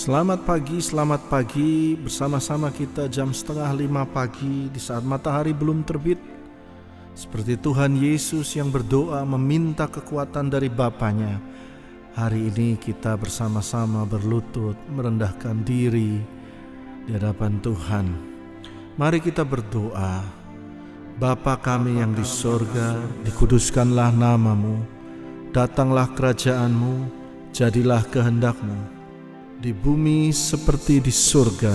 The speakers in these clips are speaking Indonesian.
Selamat pagi bersama-sama kita jam 4:30 pagi di saat matahari belum terbit. Seperti Tuhan Yesus yang berdoa meminta kekuatan dari Bapanya, hari ini kita bersama-sama berlutut merendahkan diri di hadapan Tuhan. Mari kita berdoa. Bapa kami yang di sorga, dikuduskanlah namamu, datanglah kerajaanmu, jadilah kehendak-Mu di bumi seperti di surga.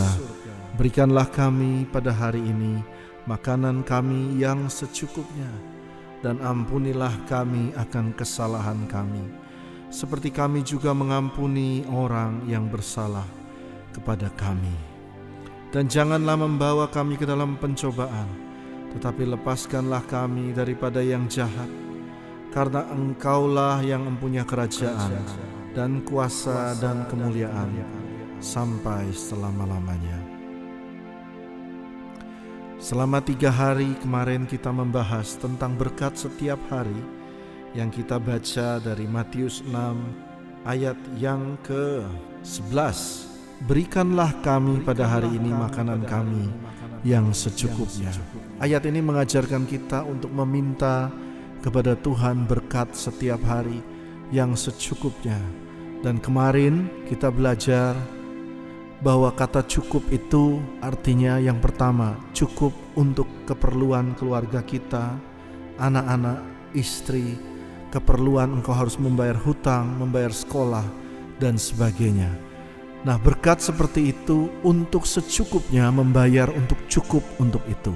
Berikanlah kami pada hari ini makanan kami yang secukupnya, dan ampunilah kami akan kesalahan kami, seperti kami juga mengampuni orang yang bersalah kepada kami. Dan janganlah membawa kami ke dalam pencobaan, tetapi lepaskanlah kami daripada yang jahat, karena Engkaulah yang mempunyai kerajaan dan kuasa dan kemuliaan sampai selama-lamanya. Selama 3 hari kemarin kita membahas tentang berkat setiap hari yang kita baca dari Matius 6 ayat yang ke-11. Berikanlah kami pada hari ini makanan kami yang secukupnya. Ayat ini mengajarkan kita untuk meminta kepada Tuhan berkat setiap hari yang secukupnya. Dan kemarin kita belajar bahwa kata cukup itu artinya yang pertama, cukup untuk keperluan keluarga kita, anak-anak, istri, keperluan engkau harus membayar hutang, membayar sekolah, dan sebagainya. Nah, berkat seperti itu untuk secukupnya membayar untuk cukup untuk itu.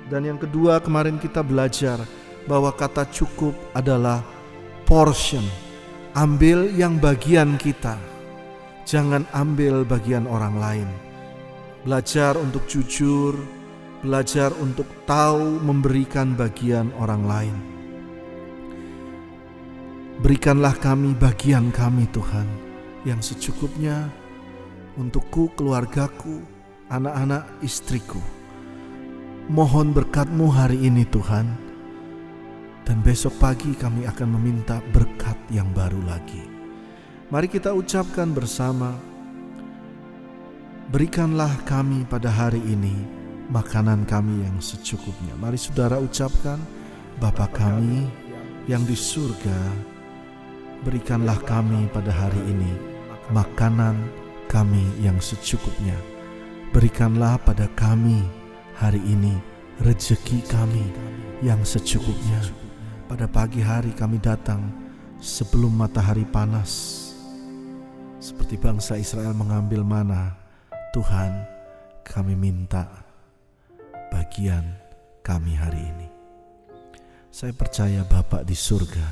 Dan yang kedua, kemarin kita belajar bahwa kata cukup adalah portion. Ambil yang bagian kita, jangan ambil bagian orang lain. Belajar untuk jujur, belajar untuk tahu memberikan bagian orang lain. Berikanlah kami bagian kami Tuhan yang secukupnya untukku, keluargaku, anak-anak, istriku. Mohon berkat-Mu hari ini Tuhan. Dan besok pagi kami akan meminta berkat yang baru lagi. Mari kita ucapkan bersama. Berikanlah kami pada hari ini makanan kami yang secukupnya. Mari saudara ucapkan. Bapa kami yang di surga, berikanlah kami pada hari ini makanan kami yang secukupnya. Berikanlah pada kami hari ini rezeki kami yang secukupnya. Pada pagi hari kami datang sebelum matahari panas. Seperti bangsa Israel mengambil mana, Tuhan, kami minta bagian kami hari ini. Saya percaya Bapak di surga.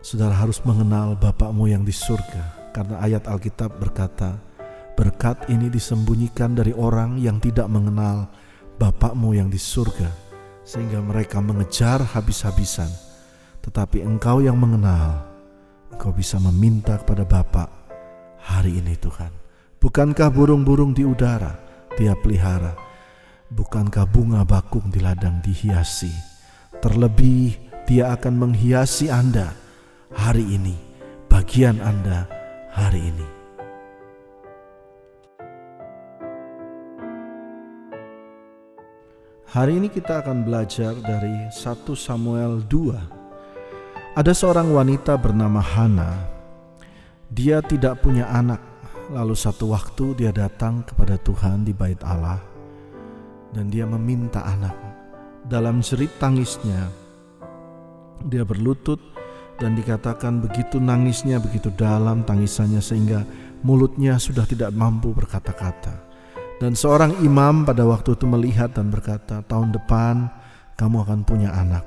Saudara harus mengenal Bapakmu yang di surga, karena ayat Alkitab berkata, berkat ini disembunyikan dari orang yang tidak mengenal Bapakmu yang di surga, sehingga mereka mengejar habis-habisan. Tetapi engkau yang mengenal, engkau bisa meminta kepada Bapa hari ini Tuhan. Bukankah burung-burung di udara Dia pelihara? Bukankah bunga bakung di ladang dihiasi? Terlebih Dia akan menghiasi Anda hari ini, bagian Anda hari ini. Hari ini kita akan belajar dari 1 Samuel 2. Ada seorang wanita bernama Hana. Dia tidak punya anak. Lalu satu waktu dia datang kepada Tuhan di bait Allah, dan dia meminta anak. Dalam jerit tangisnya, dia berlutut dan dikatakan begitu nangisnya, begitu dalam tangisannya sehingga mulutnya sudah tidak mampu berkata-kata. Dan seorang imam pada waktu itu melihat dan berkata, tahun depan kamu akan punya anak.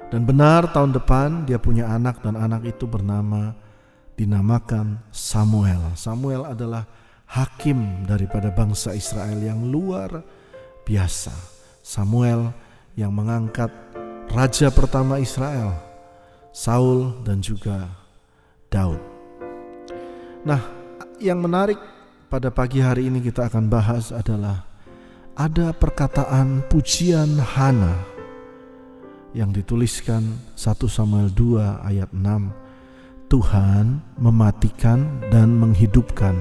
Dan benar tahun depan dia punya anak, dan anak itu dinamakan Samuel. Samuel adalah hakim daripada bangsa Israel yang luar biasa. Samuel yang mengangkat raja pertama Israel, Saul dan juga Daud. Nah, yang menarik pada pagi hari ini kita akan bahas adalah ada perkataan pujian Hana yang dituliskan 1 Samuel 2 ayat 6. Tuhan mematikan dan menghidupkan.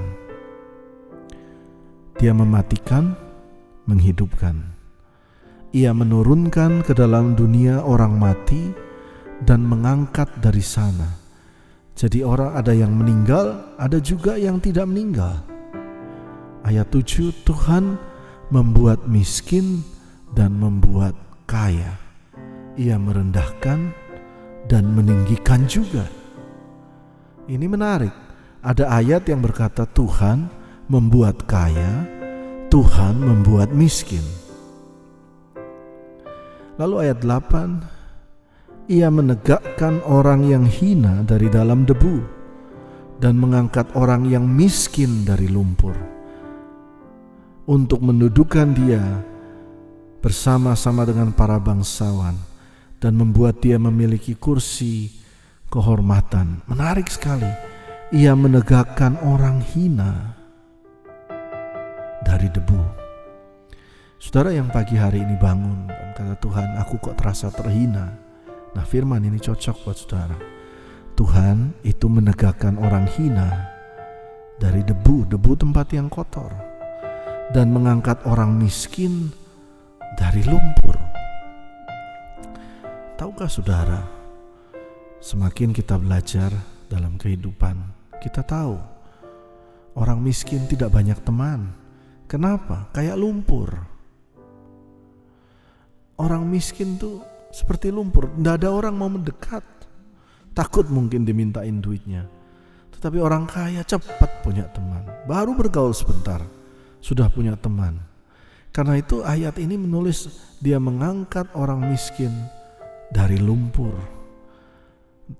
Dia mematikan, menghidupkan. Ia menurunkan ke dalam dunia orang mati dan mengangkat dari sana. Jadi orang ada yang meninggal, ada juga yang tidak meninggal. Ayat 7, Tuhan membuat miskin dan membuat kaya. Ia merendahkan dan meninggikan juga. Ini menarik. Ada ayat yang berkata Tuhan membuat kaya, Tuhan membuat miskin. Lalu ayat 8, Ia menegakkan orang yang hina dari dalam debu dan mengangkat orang yang miskin dari lumpur, untuk mendudukan dia bersama-sama dengan para bangsawan dan membuat dia memiliki kursi kehormatan. Menarik sekali. Ia menegakkan orang hina dari debu. Saudara yang pagi hari ini bangun dan kata, Tuhan, aku kok terasa terhina. Nah, firman ini cocok buat saudara. Tuhan itu menegakkan orang hina dari debu tempat yang kotor, dan mengangkat orang miskin dari lumpur. Tahukah saudara, semakin kita belajar dalam kehidupan, kita tahu orang miskin tidak banyak teman. Kenapa? Kayak lumpur. Orang miskin tuh seperti lumpur, tidak ada orang mau mendekat. Takut mungkin dimintain duitnya. Tetapi orang kaya cepat punya teman. Baru bergaul sebentar, sudah punya teman. Karena itu ayat ini menulis dia mengangkat orang miskin dari lumpur.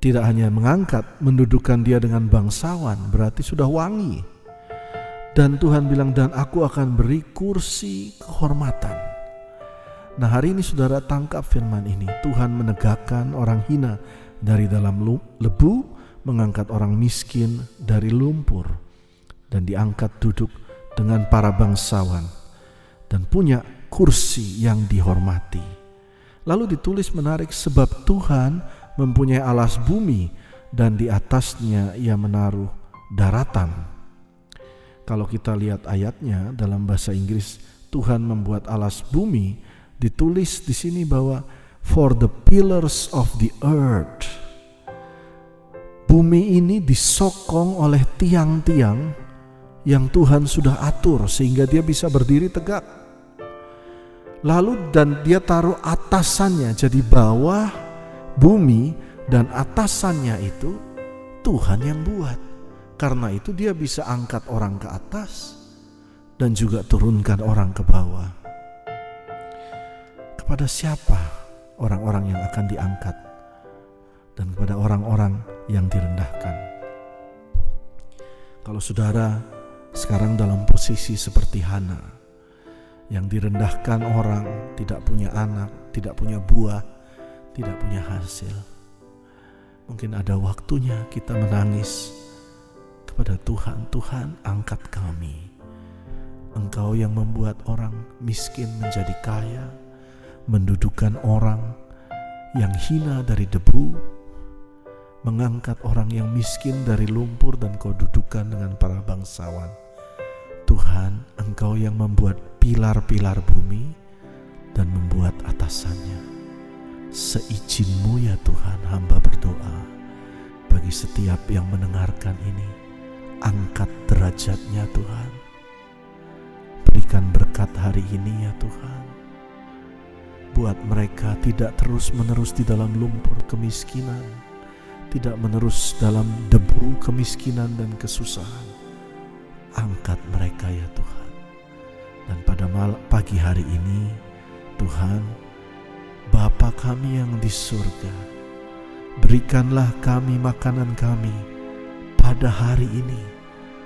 Tidak hanya mengangkat, mendudukan dia dengan bangsawan, berarti sudah wangi. Dan Tuhan bilang, dan aku akan beri kursi kehormatan. Nah, hari ini saudara tangkap firman ini. Tuhan menegakkan orang hina dari dalam lebu, mengangkat orang miskin dari lumpur, dan diangkat duduk dengan para bangsawan, dan punya kursi yang dihormati. Lalu ditulis menarik, sebab Tuhan mempunyai alas bumi dan di atasnya ia menaruh daratan. Kalau kita lihat ayatnya dalam bahasa Inggris, Tuhan membuat alas bumi, ditulis di sini bahwa for the pillars of the earth. Bumi ini disokong oleh tiang-tiang yang Tuhan sudah atur sehingga dia bisa berdiri tegak. Lalu dan dia taruh atasannya, jadi bawah bumi dan atasannya itu Tuhan yang buat. Karena itu dia bisa angkat orang ke atas dan juga turunkan orang ke bawah. Kepada siapa orang-orang yang akan diangkat dan kepada orang-orang yang direndahkan? Kalau saudara sekarang dalam posisi seperti Hana, yang direndahkan orang, tidak punya anak, tidak punya buah, tidak punya hasil, mungkin ada waktunya kita menangis kepada Tuhan. Tuhan, angkat kami. Engkau yang membuat orang miskin menjadi kaya, mendudukan orang yang hina dari debu, mengangkat orang yang miskin dari lumpur, dan kau dudukan dengan para bangsawan. Tuhan, Engkau yang membuat pilar-pilar bumi dan membuat atasannya. Seizin-Mu ya Tuhan, hamba berdoa bagi setiap yang mendengarkan ini. Angkat derajatnya Tuhan. Berikan berkat hari ini ya Tuhan. Buat mereka tidak terus-menerus di dalam lumpur kemiskinan, tidak menerus dalam debu kemiskinan dan kesusahan. Angkat mereka ya Tuhan. Dan pada pagi hari ini, Tuhan, Bapa kami yang di surga, berikanlah kami makanan kami pada hari ini,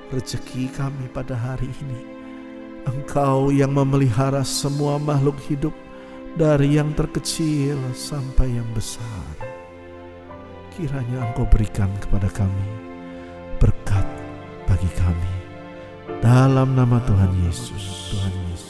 rezeki kami pada hari ini. Engkau yang memelihara semua makhluk hidup, dari yang terkecil sampai yang besar. Kiranya Engkau berikan kepada kami berkat bagi kami. Dalam nama Tuhan Yesus, Tuhan Yesus.